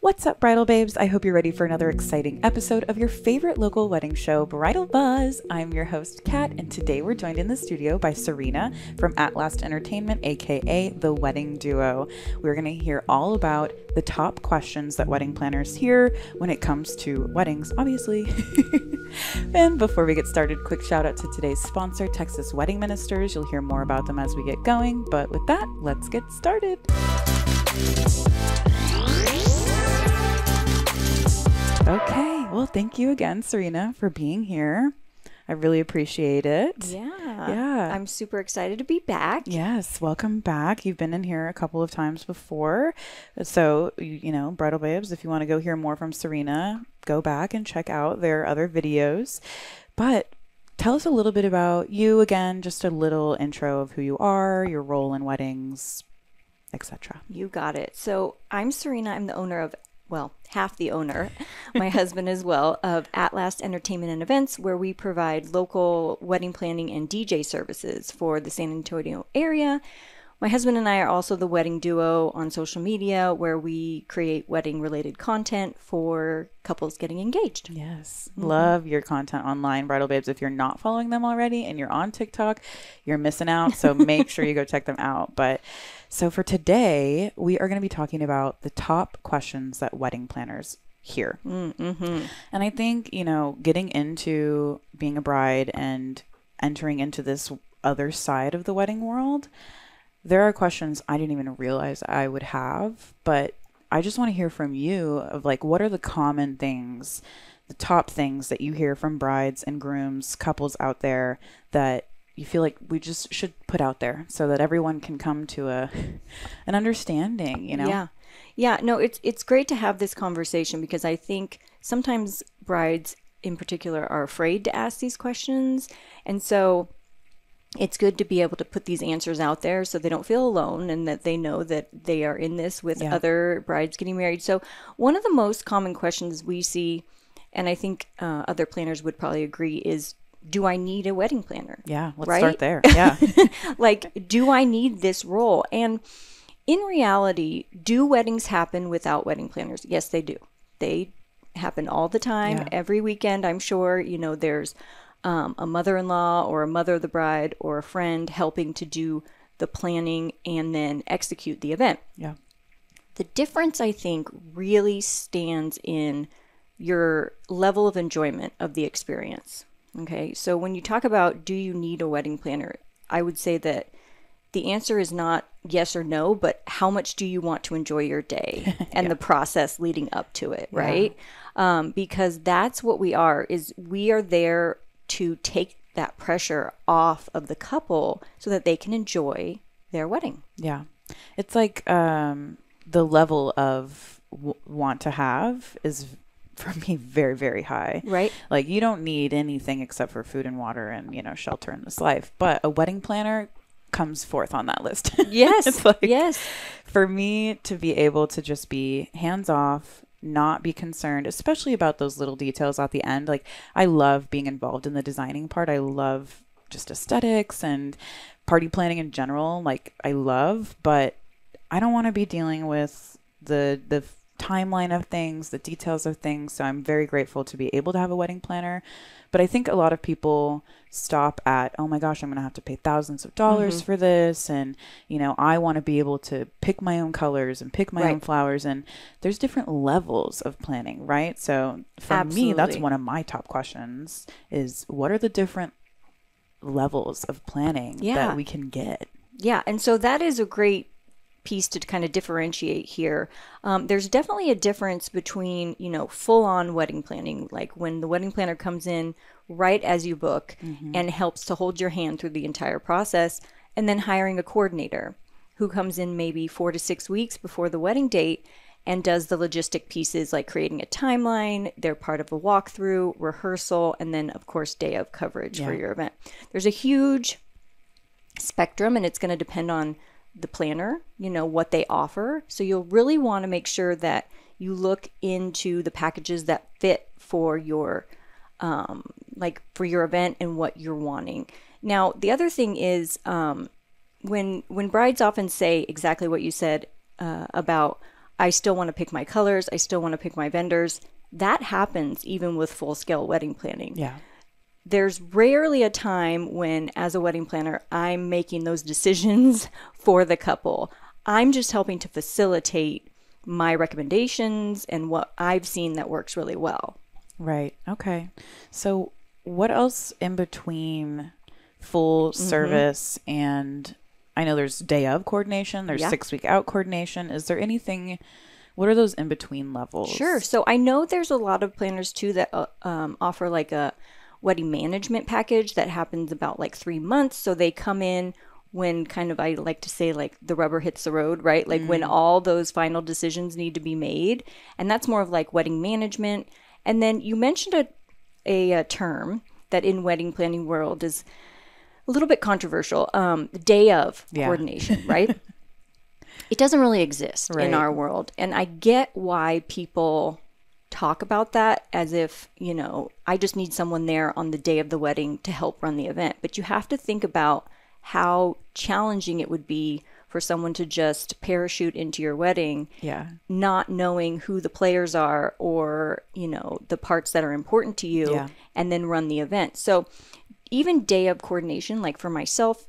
What's up, Bridal Babes? I hope you're ready for another exciting episode of your favorite local wedding show, Bridal Buzz. I'm your host, Kat, and today we're joined in the studio by Serena from At Last Entertainment, aka The Wedding Duo. We're going to hear all about the top questions that wedding planners hear when it comes to weddings, obviously. And before we get started, quick shout out to today's sponsor, Texas Wedding Ministers. You'll hear more about them as we get going, but with that, let's get started. Okay, well, thank you again, Serena, for being here. I really appreciate it. Yeah. I'm super excited to be back. Yes, welcome back. You've been in here a couple of times before. So, Bridal Babes, if you want to go hear more from Serena, go back and check out their other videos. But tell us a little bit about you again, just a little intro of who you are, your role in weddings, etc. You got it. So I'm Serena. I'm the owner of, half the owner, my husband as well, of At Last Entertainment and Events, where we provide local wedding planning and DJ services for the San Antonio area. My husband and I are also the wedding duo on social media, where we create wedding-related content for couples getting engaged. Yes. Love your content online, Bridal Babes. If you're not following them already and you're on TikTok, you're missing out. So make sure you go check them out. But so for today, we are going to be talking about the top questions that wedding planners hear. Mm-hmm. And I think, getting into being a bride and entering into this other side of the wedding world, there are questions I didn't even realize I would have, but I just want to hear from you of what are the common things, the top things that you hear from brides and grooms, couples out there that you feel like we just should put out there so that everyone can come to an understanding, Yeah. No, it's great to have this conversation because I think sometimes brides in particular are afraid to ask these questions. And so it's good to be able to put these answers out there so they don't feel alone and that they know that they are in this with other brides getting married. So one of the most common questions we see, and I think other planners would probably agree, is, do I need a wedding planner? Yeah, let's right? start there. Yeah. Do I need this role? And in reality, do weddings happen without wedding planners? Yes, they do. They happen all the time, every weekend. I'm sure, there's a mother-in-law or a mother of the bride or a friend helping to do the planning and then execute the event. Yeah. The difference, I think, really stands in your level of enjoyment of the experience. Okay, so when you talk about, do you need a wedding planner? I would say that the answer is not yes or no, but how much do you want to enjoy your day and the process leading up to it, right? Because that's what we are there to take that pressure off of the couple so that they can enjoy their wedding. Yeah. It's like the level of want to have is, for me, very, very high. Right. You don't need anything except for food and water and, shelter in this life. But a wedding planner comes forth on that list. Yes. It's yes. For me to be able to just be hands off, not be concerned, especially about those little details at the end. I love being involved in the designing part. I love just aesthetics and party planning in general. I love, but I don't want to be dealing with the timeline of things, the details of things. So I'm very grateful to be able to have a wedding planner. But I think a lot of people stop at, oh my gosh, I'm going to have to pay thousands of dollars for this. And, I want to be able to pick my own colors and pick my own flowers. And there's different levels of planning, right? So for me, that's one of my top questions is, what are the different levels of planning that we can get? Yeah. And so that is a great piece to kind of differentiate here. There's definitely a difference between, full-on wedding planning, like when the wedding planner comes in right as you book and helps to hold your hand through the entire process, and then hiring a coordinator who comes in maybe 4 to 6 weeks before the wedding date and does the logistic pieces like creating a timeline. They're part of a walkthrough, rehearsal, and then, of course, day of coverage for your event. There's a huge spectrum, and it's going to depend on the planner, what they offer. So you'll really want to make sure that you look into the packages that fit for your for your event and what you're wanting. Now, the other thing is when brides often say exactly what you said about I still want to pick my colors. I still want to pick my vendors. That happens even with full-scale wedding planning. Yeah. There's rarely a time when, as a wedding planner, I'm making those decisions for the couple. I'm just helping to facilitate my recommendations and what I've seen that works really well. Right. Okay. So what else in between full service and, I know there's day of coordination, there's 6 week out coordination. Is there anything, what are those in between levels? Sure. So I know there's a lot of planners too that offer like a wedding management package that happens about like 3 months. So they come in when kind of, I like to say, like the rubber hits the road, right? Like when all those final decisions need to be made. And that's more of like wedding management. And then you mentioned a term that in wedding planning world is a little bit controversial, day of coordination, right? It doesn't really exist in our world. And I get why people talk about that as if, you know, I just need someone there on the day of the wedding to help run the event. But you have to think about how challenging it would be for someone to just parachute into your wedding, not knowing who the players are or, you know, the parts that are important to you, and then run the event. So even day of coordination, like for myself,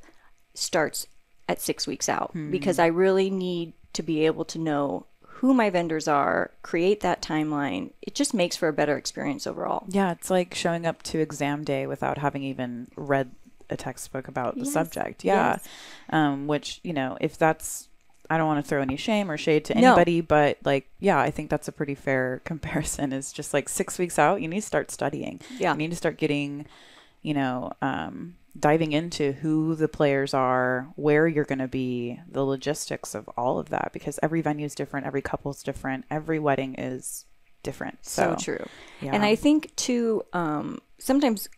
starts at 6 weeks out because I really need to be able to know who my vendors are, create that timeline. It just makes for a better experience overall. Yeah, it's like showing up to exam day without having even read a textbook about the subject. Yeah. Which, you know, if that's, I don't want to throw any shame or shade to anybody, but like, yeah, I think that's a pretty fair comparison. Is just like 6 weeks out, you need to start studying. Yeah. You need to start getting, you know, diving into who the players are, where you're going to be, the logistics of all of that, because every venue is different, every couple is different, every wedding is different. So true. Yeah. And I think too, sometimes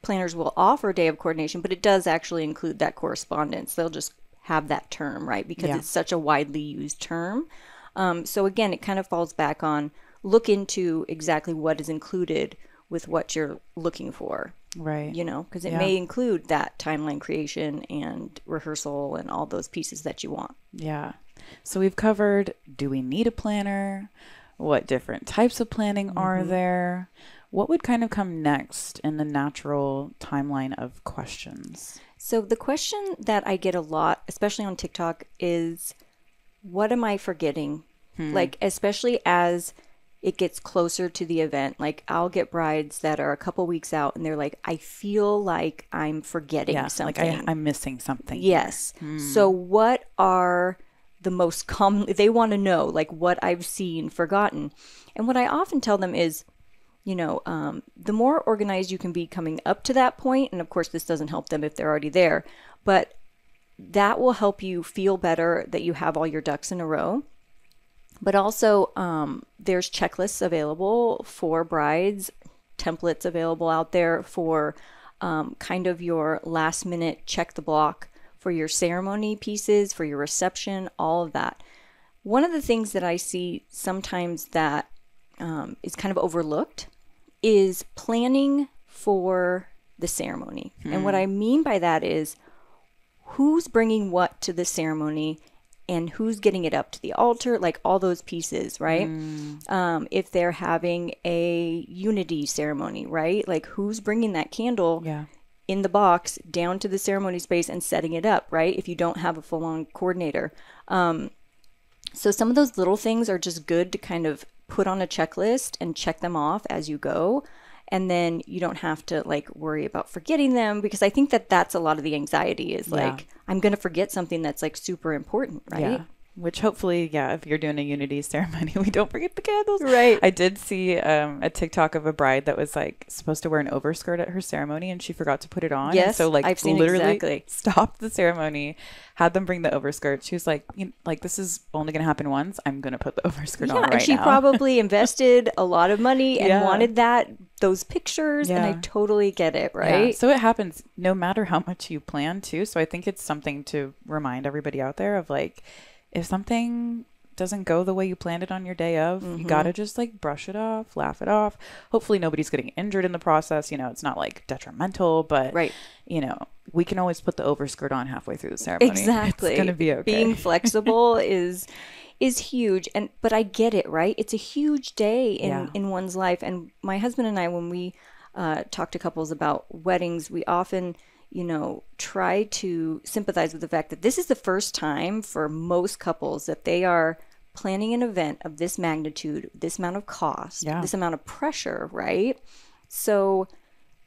planners will offer a day of coordination, but it does actually include that correspondence. They'll just have that term, right? Because it's such a widely used term. So again, it kind of falls back on look into exactly what is included with what you're looking for. Right. You know, because it may include that timeline creation and rehearsal and all those pieces that you want. Yeah. So we've covered, do we need a planner? What different types of planning are there? What would kind of come next in the natural timeline of questions? So the question that I get a lot, especially on TikTok, is what am I forgetting? Like, especially as it gets closer to the event. Like, I'll get brides that are a couple weeks out and they're like, I feel like I'm forgetting something. Like I'm missing something. Yes. So what are the most common, they want to know, like, what I've seen forgotten. And what I often tell them is, you know, the more organized you can be coming up to that point, and of course this doesn't help them if they're already there, but that will help you feel better that you have all your ducks in a row. But also there's checklists available for brides, templates available out there for kind of your last minute check the block for your ceremony pieces, for your reception, all of that. One of the things that I see sometimes that is kind of overlooked is planning for the ceremony. And what I mean by that is who's bringing what to the ceremony and who's getting it up to the altar, like all those pieces, right? If they're having a unity ceremony, right? Like who's bringing that candle in the box down to the ceremony space and setting it up, right? If you don't have a full-on coordinator. So some of those little things are just good to kind of put on a checklist and check them off as you go. And then you don't have to like worry about forgetting them, because I think that that's a lot of the anxiety is like, I'm going to forget something that's like super important, right? Yeah. Which hopefully, if you're doing a unity ceremony, we don't forget the candles. Right. I did see a TikTok of a bride that was like supposed to wear an overskirt at her ceremony and she forgot to put it on. Yes, and so like I've seen literally stopped the ceremony, had them bring the overskirt. She was like, this is only going to happen once. I'm going to put the overskirt on right now. And she probably invested a lot of money and wanted those pictures. And I totally get it, right? Yeah. So it happens no matter how much you plan too. So I think it's something to remind everybody out there of like, if something doesn't go the way you planned it on your day of, you gotta just like brush it off, laugh it off. Hopefully nobody's getting injured in the process. You know, it's not like detrimental, but you know, we can always put the overskirt on halfway through the ceremony. Exactly. It's gonna be okay. Being flexible is huge. But I get it, right? It's a huge day in one's life. And my husband and I, when we talk to couples about weddings, we often, you know, try to sympathize with the fact that this is the first time for most couples that they are planning an event of this magnitude, this amount of cost, this amount of pressure, right? So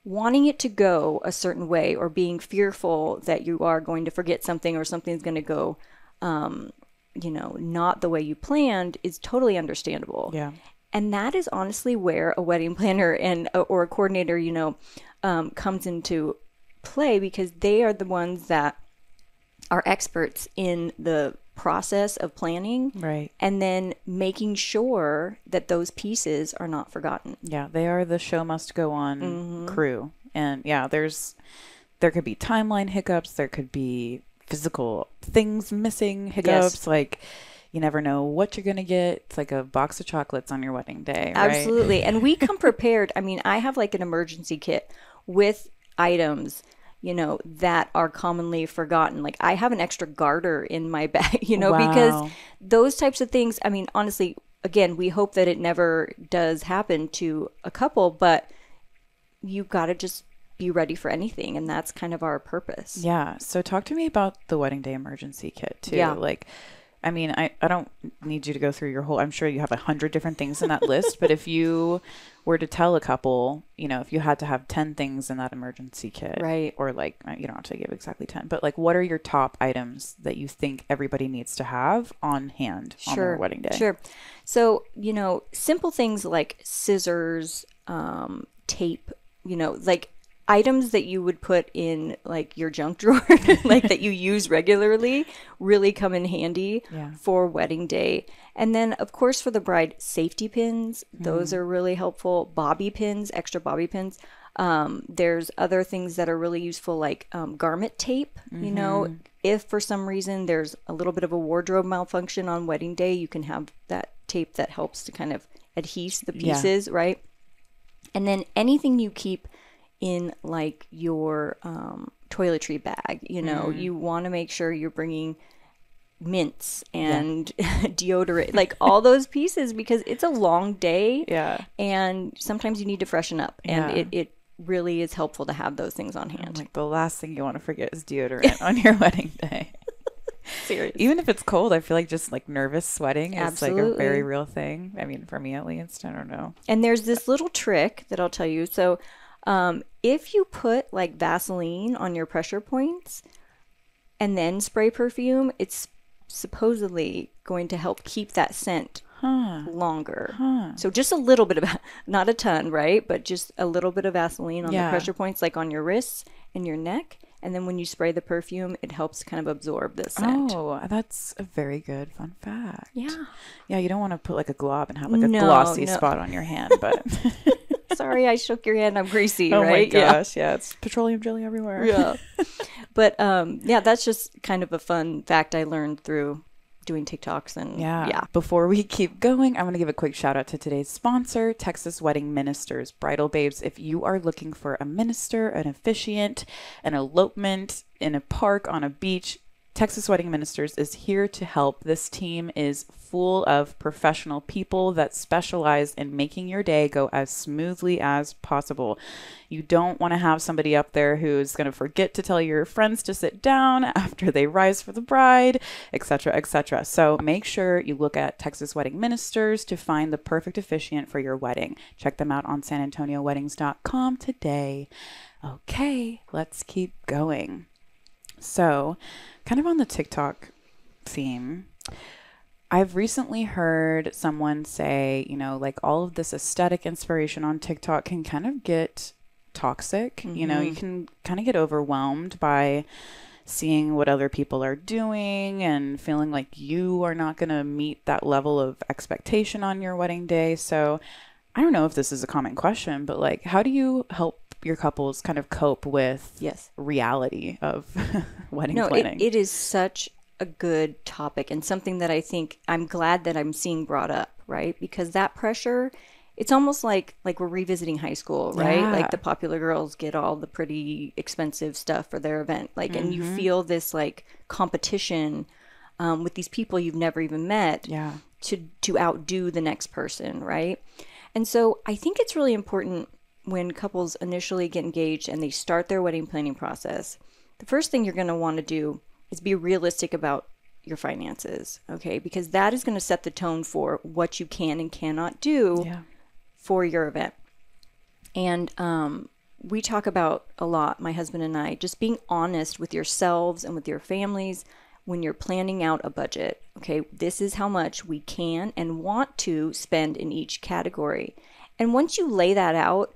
wanting it to go a certain way, or being fearful that you are going to forget something or something's going to go, you know, not the way you planned, is totally understandable. Yeah. And that is honestly where a wedding planner and or a coordinator, you know, comes into play, because they are the ones that are experts in the process of planning, right, and then making sure that those pieces are not forgotten. Yeah, they are the show must go on crew. And yeah, there could be timeline hiccups, there could be physical things missing, hiccups, like you never know what you're going to get. It's like a box of chocolates on your wedding day, right? Absolutely. And we come prepared. I mean, I have like an emergency kit with items, you know, that are commonly forgotten. Like I have an extra garter in my bag, you know, because those types of things, I mean, honestly, again, we hope that it never does happen to a couple, but you've got to just be ready for anything. And that's kind of our purpose. Yeah. So talk to me about the wedding day emergency kit too. Yeah. Like, I mean, I don't need you to go through your whole, I'm sure you have 100 different things in that list, but if you were to tell a couple, you know, if you had to have 10 things in that emergency kit, right, or like, you don't have to give exactly 10, but like, what are your top items that you think everybody needs to have on hand on their wedding day? Sure. So, you know, simple things like scissors, tape, you know, like items that you would put in like your junk drawer, like that you use regularly, really come in handy for wedding day. And then of course for the bride, safety pins, those are really helpful. Bobby pins, extra bobby pins. There's other things that are really useful, like garment tape. You know, if for some reason there's a little bit of a wardrobe malfunction on wedding day, you can have that tape that helps to kind of adhere the pieces, right? And then anything you keep in like your toiletry bag, you know, you want to make sure you're bringing mints and deodorant, like all those pieces, because it's a long day. Yeah. And sometimes you need to freshen up, and it really is helpful to have those things on hand. Like the last thing you want to forget is deodorant on your wedding day. Seriously. Even if it's cold, I feel like just like nervous sweating is like a very real thing. I mean, for me at least, I don't know. And there's this little trick that I'll tell you. So if you put like Vaseline on your pressure points and then spray perfume, it's supposedly going to help keep that scent longer. So just a little bit of, not a ton, right? But just a little bit of Vaseline on the pressure points, like on your wrists and your neck. And then when you spray the perfume, it helps kind of absorb the scent. Oh, that's a very good fun fact. Yeah. Yeah, you don't want to put like a glob and have like a glossy spot on your hand, but... Sorry, I shook your hand. I'm greasy, right? Oh my gosh, yeah. It's petroleum jelly everywhere. Yeah. But that's just kind of a fun fact I learned through doing TikToks. And Before we keep going, I want to give a quick shout out to today's sponsor, Texas Wedding Ministers. Bridal babes, if you are looking for a minister, an officiant, an elopement in a park, on a beach, Texas Wedding Ministers is here to help. This team is full of professional people that specialize in making your day go as smoothly as possible. You don't want to have somebody up there who's going to forget to tell your friends to sit down after they rise for the bride, etc., etc. So make sure you look at Texas Wedding Ministers to find the perfect officiant for your wedding. Check them out on sanantonioweddings.com today. Okay, let's keep going. So, kind of on the TikTok theme, I've recently heard someone say, you know, like all of this aesthetic inspiration on TikTok can kind of get toxic. You know, you can kind of get overwhelmed by seeing what other people are doing and feeling like you are not going to meet that level of expectation on your wedding day. So I don't know if this is a common question, but like, how do you help your couples kind of cope with reality of wedding planning? It is such a good topic and something that I think I'm glad that I'm seeing brought up, right? Because that pressure, it's almost like we're revisiting high school, right? Yeah. Like the popular girls get all the pretty expensive stuff for their event, like, and you feel this like competition with these people you've never even met, Yeah. to outdo the next person, right? And so I think it's really important when couples initially get engaged and they start their wedding planning process. The first thing you're going to want to do is be realistic about your finances, okay? Because that is going to set the tone for what you can and cannot do for your event. And we talk about a lot, my husband and I, just being honest with yourselves and with your families when you're planning out a budget. Okay, this is how much we can and want to spend in each category. And once you lay that out,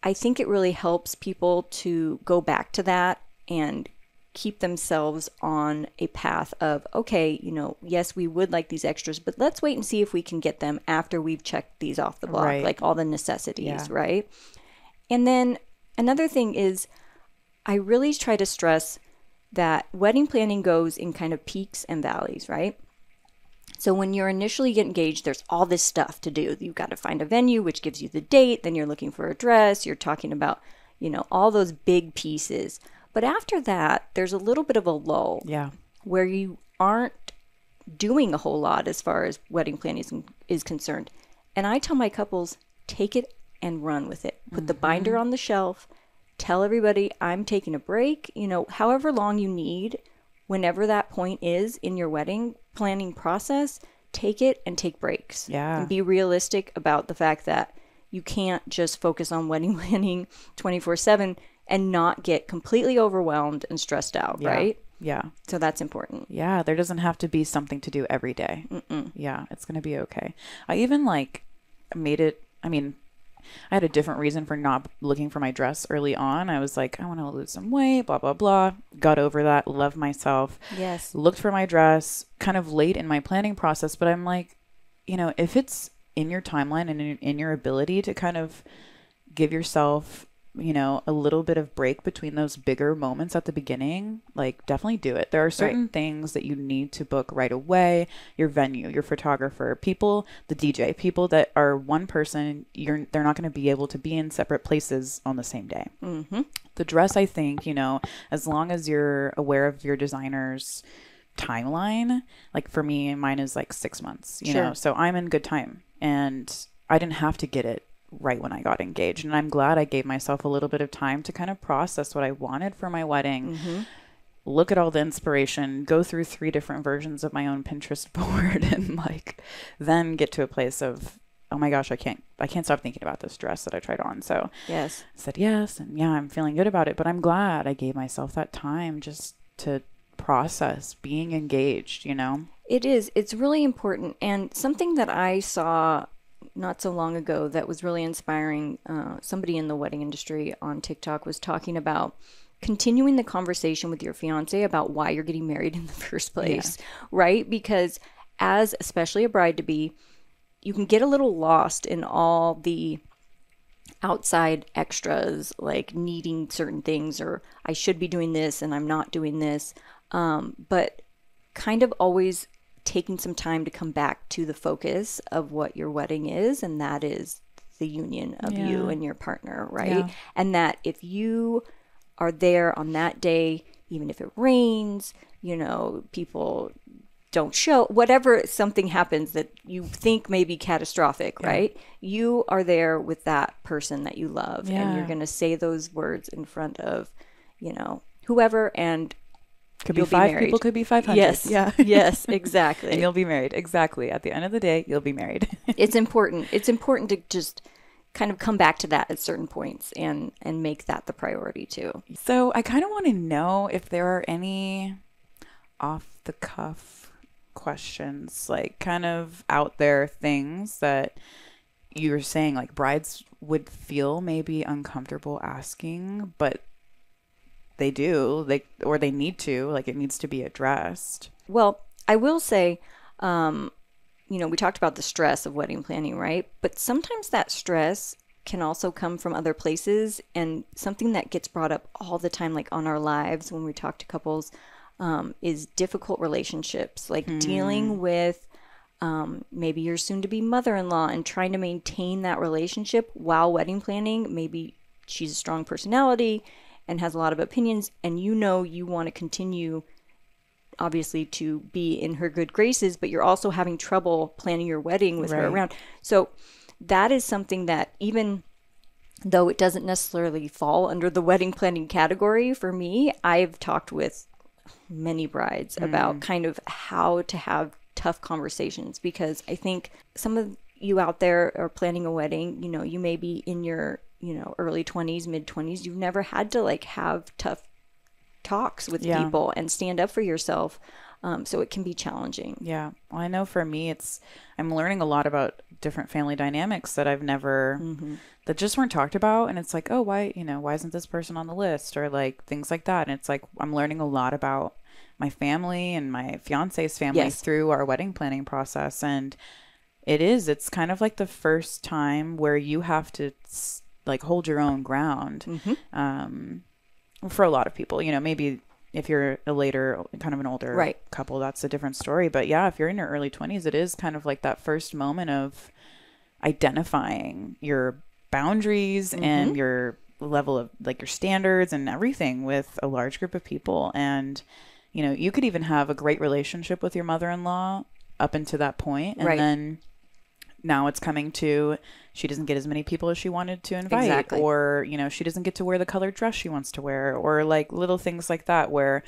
I think it really helps people to go back to that and keep themselves on a path of, okay, you know, yes, we would like these extras, but let's wait and see if we can get them after we've checked these off the block, like all the necessities, right? And then another thing is, I really try to stress that wedding planning goes in kind of peaks and valleys, right? So when you're initially get engaged, there's all this stuff to do. You've got to find a venue, which gives you the date. Then you're looking for a dress. You're talking about, you know, all those big pieces. But after that, there's a little bit of a lull where you aren't doing a whole lot as far as wedding planning is concerned. And I tell my couples, take it and run with it. Put the binder on the shelf. Tell everybody, I'm taking a break. You know, however long you need, whenever that point is in your wedding planning process, take it and take breaks. And be realistic about the fact that you can't just focus on wedding planning 24/7 and not get completely overwhelmed and stressed out, right? So that's important. There doesn't have to be something to do every day. It's going to be okay. I even made it, I mean, I had a different reason for not looking for my dress early on. I was like, I want to lose some weight, blah, blah, blah. Got over that, loved myself. Looked for my dress kind of late in my planning process. But I'm like, you know, if it's in your timeline and in your ability to kind of give yourself, you know, a little bit of break between those bigger moments at the beginning, like definitely do it. There are certain things that you need to book right away. Your venue, your photographer, people, the DJ, people that are one person, they're not going to be able to be in separate places on the same day. The dress, I think, you know, as long as you're aware of your designer's timeline, like for me, mine is like 6 months, you know, so I'm in good time and I didn't have to get it right when I got engaged. And I'm glad I gave myself a little bit of time to kind of process what I wanted for my wedding, look at all the inspiration, go through 3 different versions of my own Pinterest board, and like then get to a place of, oh my gosh, I can't stop thinking about this dress that I tried on. So I said yes, and I'm feeling good about it, but I'm glad I gave myself that time just to process being engaged, you know? It's really important. And something that I saw not so long ago that was really inspiring, somebody in the wedding industry on TikTok was talking about continuing the conversation with your fiance about why you're getting married in the first place, right? Because as especially a bride-to-be, you can get a little lost in all the outside extras, like needing certain things, or I should be doing this and I'm not doing this. But kind of always taking some time to come back to the focus of what your wedding is, and that is the union of you and your partner, right? And that if you are there on that day, even if it rains, you know, people don't show, whatever, something happens that you think may be catastrophic, right? You are there with that person that you love, and you're going to say those words in front of, you know, whoever, and could be 5 people, could be 500. Yes. Yes, exactly. And you'll be married. Exactly. At the end of the day, you'll be married. It's important. It's important to just kind of come back to that at certain points and make that the priority too. So I kind of want to know if there are any off the cuff questions, like kind of out there things that you were saying like brides would feel maybe uncomfortable asking, but they do, or they need to, like it needs to be addressed. Well, I will say, you know, we talked about the stress of wedding planning, right? But sometimes that stress can also come from other places, and something that gets brought up all the time, like on our lives when we talk to couples, is difficult relationships, like dealing with maybe your soon-to-be mother-in-law and trying to maintain that relationship while wedding planning. Maybe she's a strong personality and has a lot of opinions, and you want to continue, obviously, to be in her good graces, but you're also having trouble planning your wedding with her around. So that is something that, even though it doesn't necessarily fall under the wedding planning category for me, I've talked with many brides about kind of how to have tough conversations, because I think some of you out there are planning a wedding, you may be in your, early 20s, mid 20s. You've never had to like have tough talks with people and stand up for yourself. So it can be challenging. Yeah. Well, I know for me, I'm learning a lot about different family dynamics that I've never, that just weren't talked about. And it's like, oh, why isn't this person on the list, or like things like that. And it's like, I'm learning a lot about my family and my fiance's family through our wedding planning process. And it's kind of like the first time where you have to like hold your own ground. For a lot of people, maybe if you're a later, kind of an older couple, that's a different story. But yeah, if you're in your early 20s, it is kind of like that first moment of identifying your boundaries and your level of like your standards and everything with a large group of people. And you could even have a great relationship with your mother-in-law up until that point, and then now it's coming to, she doesn't get as many people as she wanted to invite, or she doesn't get to wear the colored dress she wants to wear, or like little things like that, where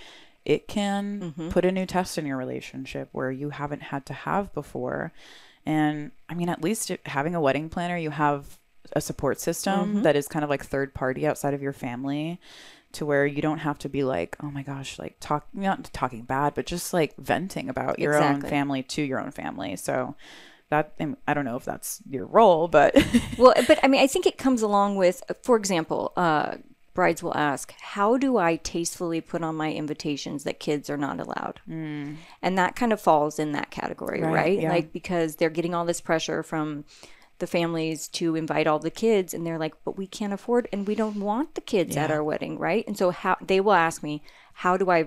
it can put a new test in your relationship where you haven't had to have before. And I mean, at least having a wedding planner, you have a support system that is kind of like third party outside of your family, to where you don't have to be like, oh my gosh, like not talking bad, but just like venting about your own family to your own family. So that, I don't know if that's your role, but well, but I mean, I think it comes along with, for example, brides will ask, how do I tastefully put on my invitations that kids are not allowed? And that kind of falls in that category, right? Yeah. Like, because they're getting all this pressure from the families to invite all the kids, and they're like, but we can't afford, and we don't want the kids at our wedding, right? And so they will ask me, how do I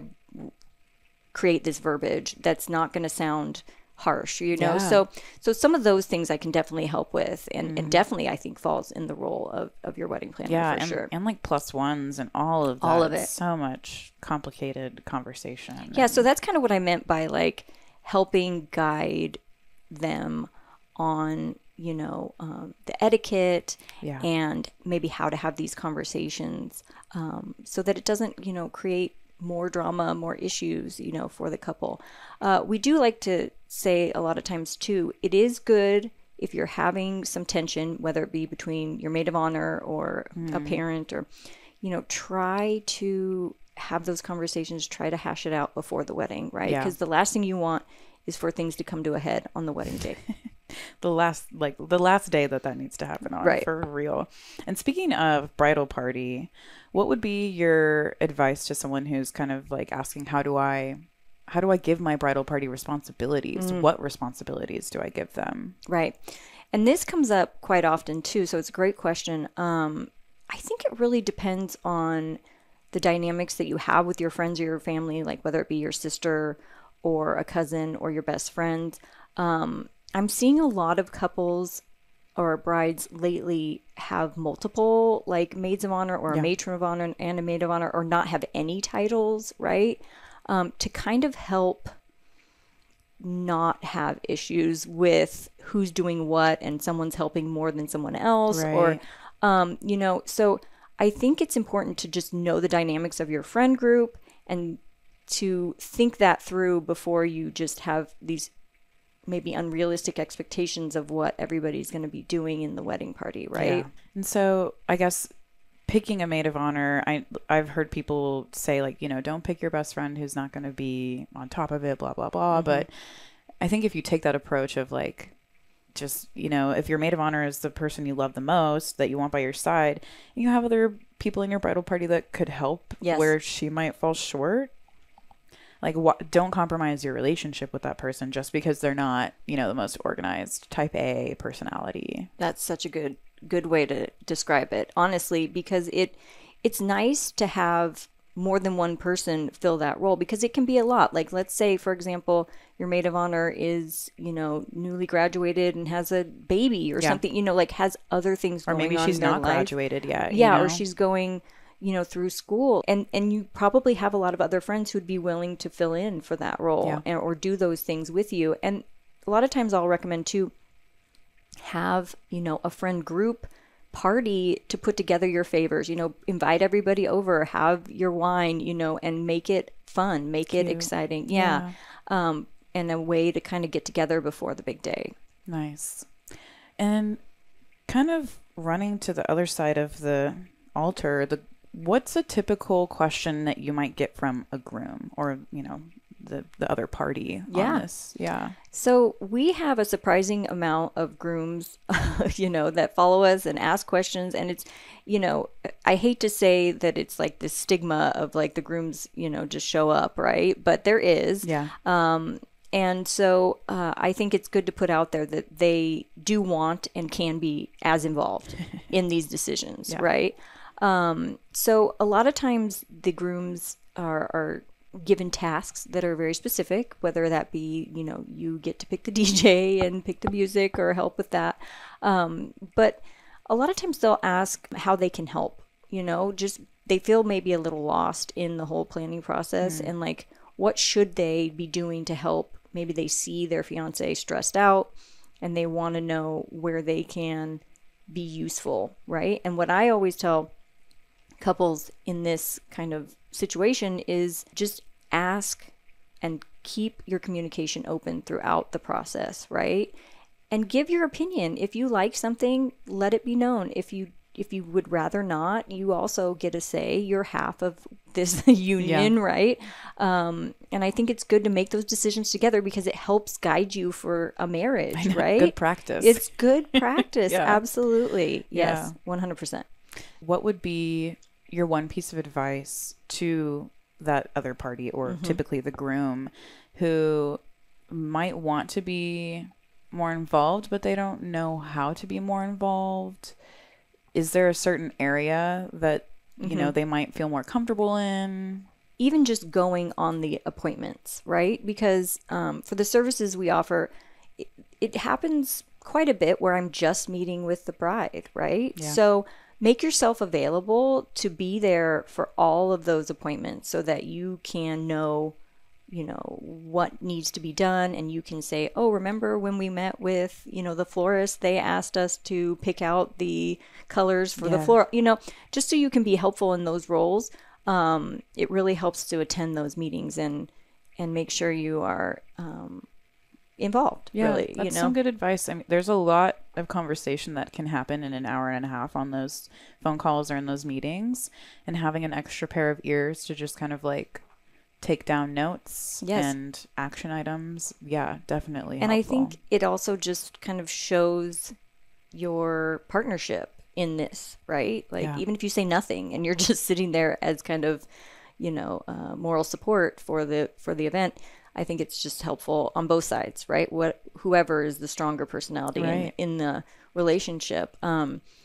create this verbiage that's not going to sound harsh, So some of those things I can definitely help with, and definitely I think falls in the role of your wedding planner, for sure. And like plus ones and all of that. All of it. So much complicated conversation. Yeah, so that's kind of what I meant by like helping guide them on the etiquette and maybe how to have these conversations, so that it doesn't, create more drama, more issues, for the couple. We do like to say a lot of times too, it is good if you're having some tension, whether it be between your maid of honor or a parent, or, try to have those conversations, try to hash it out before the wedding, right? Because the last thing you want is for things to come to a head on the wedding day. the last day that needs to happen on, for real. And speaking of bridal party, what would be your advice to someone who's kind of like asking, how do I give my bridal party responsibilities? What responsibilities do I give them? Right. And this comes up quite often too, so it's a great question. I think it really depends on the dynamics that you have with your friends or your family, like whether it be your sister or a cousin or your best friend. I'm seeing a lot of couples or brides lately have multiple like maids of honor, or a matron of honor and a maid of honor, or not have any titles, right? To kind of help not have issues with who's doing what and someone's helping more than someone else, or, so I think it's important to just know the dynamics of your friend group and to think that through before you just have these maybe unrealistic expectations of what everybody's going to be doing in the wedding party, right? Yeah. And so I guess picking a maid of honor, I've heard people say like, don't pick your best friend who's not going to be on top of it, blah, blah, blah. But I think if you take that approach of like, just, if your maid of honor is the person you love the most, that you want by your side, and you have other people in your bridal party that could help where she might fall short, like, don't compromise your relationship with that person just because they're not, the most organized type A personality. That's such a good way to describe it, honestly, because it's nice to have more than one person fill that role, because it can be a lot. Like, let's say, for example, your maid of honor is, newly graduated and has a baby or something, like has other things or going on maybe she's in their not life. graduated yet. Yeah, or she's going, through school, and you probably have a lot of other friends who'd be willing to fill in for that role or do those things with you. And a lot of times I'll recommend too, have, a friend group party to put together your favors, invite everybody over, have your wine, and make it fun, make it exciting. Yeah. And a way to kind of get together before the big day. Nice. And kind of running to the other side of the altar, what's a typical question that you might get from a groom or, the other party on this? Yeah. So we have a surprising amount of grooms, that follow us and ask questions. And it's, I hate to say that it's like this stigma of like the grooms, just show up, right? But there is. Yeah. And so I think it's good to put out there that they do want and can be as involved in these decisions, right? So a lot of times the grooms are given tasks that are very specific, whether that be, you get to pick the DJ and pick the music or help with that. But a lot of times they'll ask how they can help, just they feel maybe a little lost in the whole planning process and like, what should they be doing to help? Maybe they see their fiance stressed out and they want to know where they can be useful, right? And what I always tell couples in this kind of situation is just ask and keep your communication open throughout the process, right? And give your opinion. If you like something, let it be known. If you would rather not, you also get a say. You're half of this union, right? And I think it's good to make those decisions together because it helps guide you for a marriage, right? Good practice. It's good practice. Absolutely. Yes, 100%. What would be your one piece of advice to that other party, or typically the groom, who might want to be more involved, but they don't know how to be more involved? Is there a certain area that, they might feel more comfortable in? Even just going on the appointments, right? Because for the services we offer, it happens quite a bit where I'm just meeting with the bride, right? Yeah. So make yourself available to be there for all of those appointments so that you can know, what needs to be done. And you can say, oh, remember when we met with, the florist, they asked us to pick out the colors for the floor, just so you can be helpful in those roles. It really helps to attend those meetings and make sure you are involved. Yeah, really, that's some good advice. I mean, there's a lot of conversation that can happen in an hour and a half on those phone calls or in those meetings, and having an extra pair of ears to just kind of like take down notes and action items. Yeah, definitely. And helpful. I think it also just kind of shows your partnership in this, right? Like even if you say nothing and you're just sitting there as kind of, moral support for the event, I think it's just helpful on both sides, right? Whoever is the stronger personality in the relationship.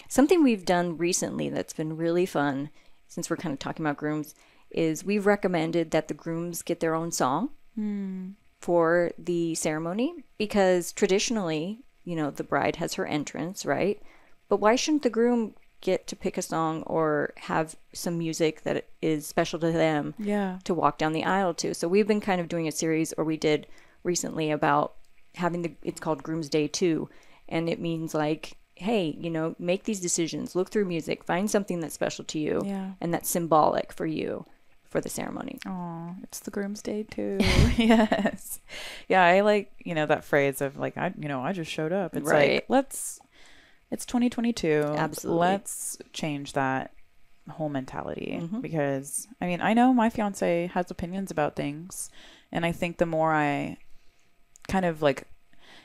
Something we've done recently that's been really fun, since we're kind of talking about grooms, is we've recommended that the grooms get their own song for the ceremony, because traditionally, the bride has her entrance, right? But why shouldn't the groom get to pick a song or have some music that is special to them to walk down the aisle to? So we've been kind of doing a series, or we did recently, about having it's called Groom's Day 2. And it means like, hey, make these decisions, look through music, find something that's special to you and that's symbolic for you for the ceremony. Oh, it's the Groom's Day too. Yes. Yeah, I like, that phrase of like, I just showed up. It's like, it's 2022. Absolutely. Let's change that whole mentality because, I mean, I know my fiance has opinions about things, and I think the more I kind of like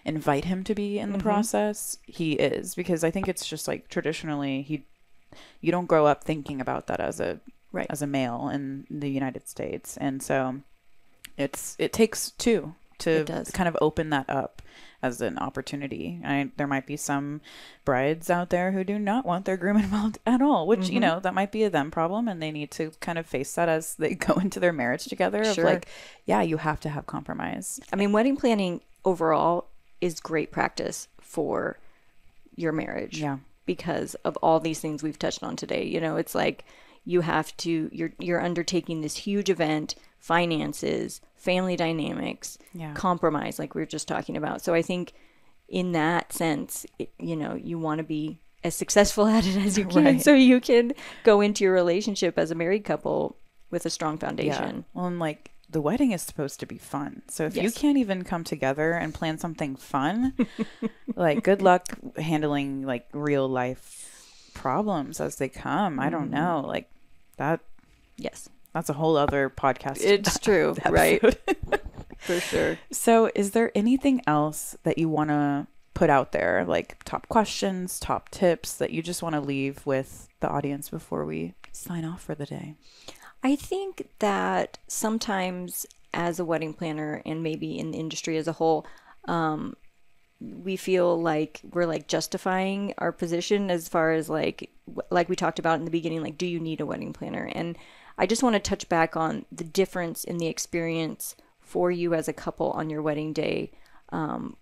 invite him to be in the process, he is, because I think it's just like traditionally you don't grow up thinking about that as a male in the United States. And so it takes two to kind of open that up. as an opportunity. There might be some brides out there who do not want their groom involved at all, which, you know, that might be a them problem, and they need to kind of face that as they go into their marriage together of like, yeah, you have to have compromise. I mean, wedding planning overall is great practice for your marriage. Yeah. Because of all these things we've touched on today. You know, it's like you have to, you're undertaking this huge event, finances, family dynamics, compromise, like we were just talking about. So I think in that sense, you know, you want to be as successful at it as you can so you can go into your relationship as a married couple with a strong foundation. Yeah. Well, and like the wedding is supposed to be fun. So if you can't even come together and plan something fun, like good luck handling like real life problems as they come. I don't know. Like that. Yes. That's a whole other podcast. It's true. Right. For sure. So is there anything else that you want to put out there, like top questions, top tips that you just want to leave with the audience before we sign off for the day? I think that sometimes as a wedding planner and maybe in the industry as a whole, we feel like we're like justifying our position as far as like we talked about in the beginning, like, do you need a wedding planner? And I just want to touch back on the difference in the experience for you as a couple on your wedding day,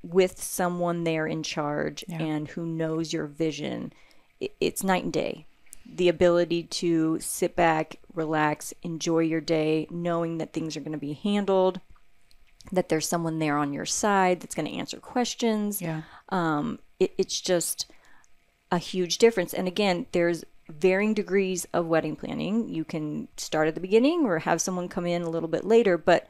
with someone there in charge and who knows your vision. It's night and day. The ability to sit back, relax, enjoy your day, knowing that things are going to be handled, that there's someone there on your side that's going to answer questions. Yeah. It's just a huge difference. And again, there's varying degrees of wedding planning. You can start at the beginning or have someone come in a little bit later, but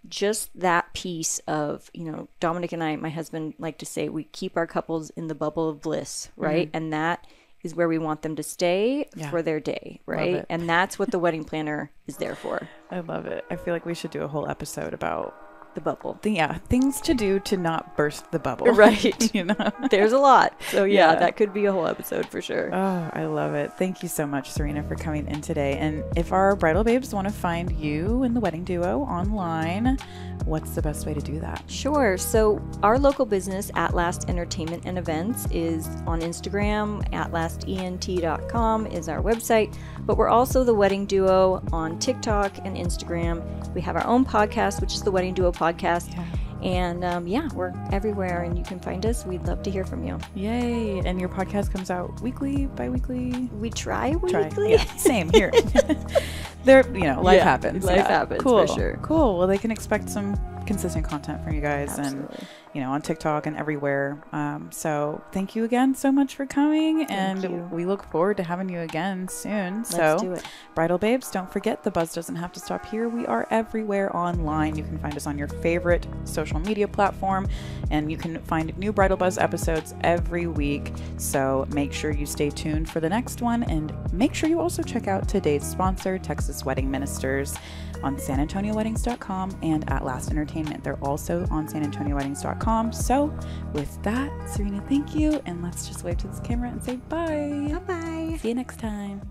just that piece of, you know, Dominic and I, my husband, like to say we keep our couples in the bubble of bliss, right? And that is where we want them to stay for their day, right? And that's what the wedding planner is there for. I love it. I feel like we should do a whole episode about the bubble. Things to do to not burst the bubble. Right. You know, there's a lot. So yeah, that could be a whole episode for sure. Oh, I love it. Thank you so much, Serena, for coming in today. And if our bridal babes want to find you and the Wedding Duo online, what's the best way to do that? Sure. So our local business, At Last Entertainment and Events, is on Instagram. atlасtent.com is our website. But we're also the Wedding Duo on TikTok and Instagram. We have our own podcast, which is the Wedding Duo podcast. Yeah. And we're everywhere and you can find us. We'd love to hear from you. Yay. And your podcast comes out weekly, bi-weekly? We try weekly. Yeah, same here. There, you know, life happens. Life happens, cool. For sure. Cool. Well, they can expect some consistent content from you guys. Absolutely. And, you know, on TikTok and everywhere. So thank you again so much for coming. And we look forward to having you again soon. Let's do it. Bridal babes, don't forget the buzz doesn't have to stop here. We are everywhere online. You can find us on your favorite social media platform, and you can find new Bridal Buzz episodes every week. So make sure you stay tuned for the next one, and make sure you also check out today's sponsor, Texas Wedding Ministers, on SanAntonioWeddings.com and At Last Entertainment. They're also on SanAntonioWeddings.com. So with that, Serena, thank you, and let's just wave to this camera and say bye. Bye-bye. See you next time.